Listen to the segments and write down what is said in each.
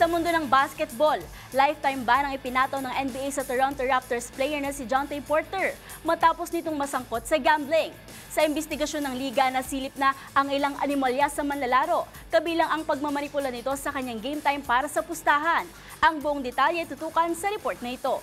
Sa mundo ng basketball, lifetime ban ang ipinato ng NBA sa Toronto Raptors player na si Jontay Porter matapos nitong masangkot sa gambling. Sa imbestigasyon ng liga, nasilip na ang ilang animalya sa manlalaro, kabilang ang pagmamanipula nito sa kanyang game time para sa pustahan. Ang buong detalye tutukan sa report na ito.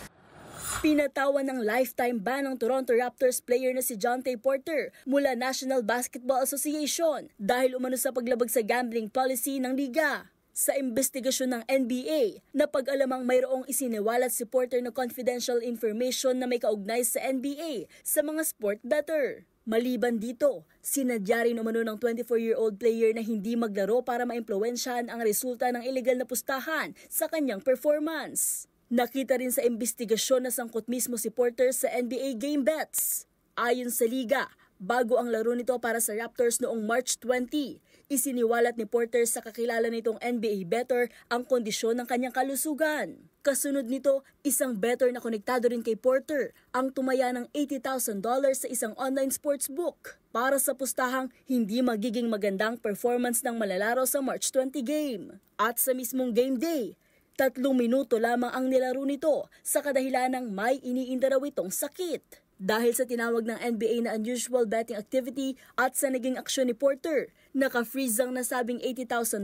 Pinatawan ng lifetime ban ng Toronto Raptors player na si Jontay Porter mula National Basketball Association dahil umano sa paglabag sa gambling policy ng liga. Sa imbestigasyon ng NBA, napag-alamang mayroong isiniwalat si Porter na confidential information na may kaugnay sa NBA sa mga sport bettor. Maliban dito, sinadya rin umano ng 24-year-old player na hindi maglaro para maimpluwensyahan ang resulta ng iligal na pustahan sa kanyang performance. Nakita rin sa imbestigasyon na sangkot mismo si Porter sa NBA game bets. Ayon sa liga, bago ang laro nito para sa Raptors noong March 20, isiniwalat ni Porter sa kakilala nitong NBA bettor ang kondisyon ng kanyang kalusugan. Kasunod nito, isang bettor na konektado rin kay Porter ang tumaya ng $80,000 sa isang online sportsbook para sa pustahang hindi magiging magandang performance ng malalaro sa March 20 game. At sa mismong game day, 3 minuto lamang ang nilaro nito sa kadahilanang may iniinda raw itong sakit. Dahil sa tinawag ng NBA na unusual betting activity at sa naging aksyon ni Porter, naka-freeze ang nasabing $80,000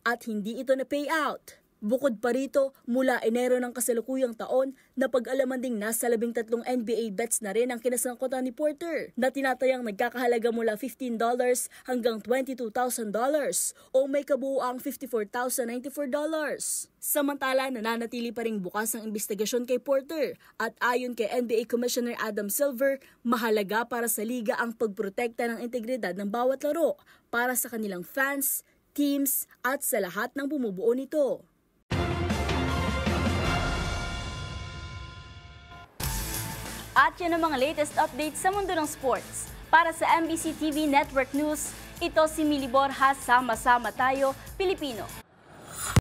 at hindi ito na payout. Bukod pa rito, mula Enero ng kasalukuyang taon, napag-alaman ding nasa 13 NBA bets na rin ang kinasangkutan ni Porter na tinatayang nagkakahalaga mula $15 hanggang $22,000 o may kabuuang $54,094. Samantala, nananatili pa ring bukas ang investigasyon kay Porter at ayon kay NBA Commissioner Adam Silver, mahalaga para sa liga ang pagprotekta ng integridad ng bawat laro para sa kanilang fans, teams at sa lahat ng bumubuo nito. At yan ang mga latest updates sa mundo ng sports. Para sa MBC TV Network News, ito si Mili Borja, sama-sama tayo, Pilipino.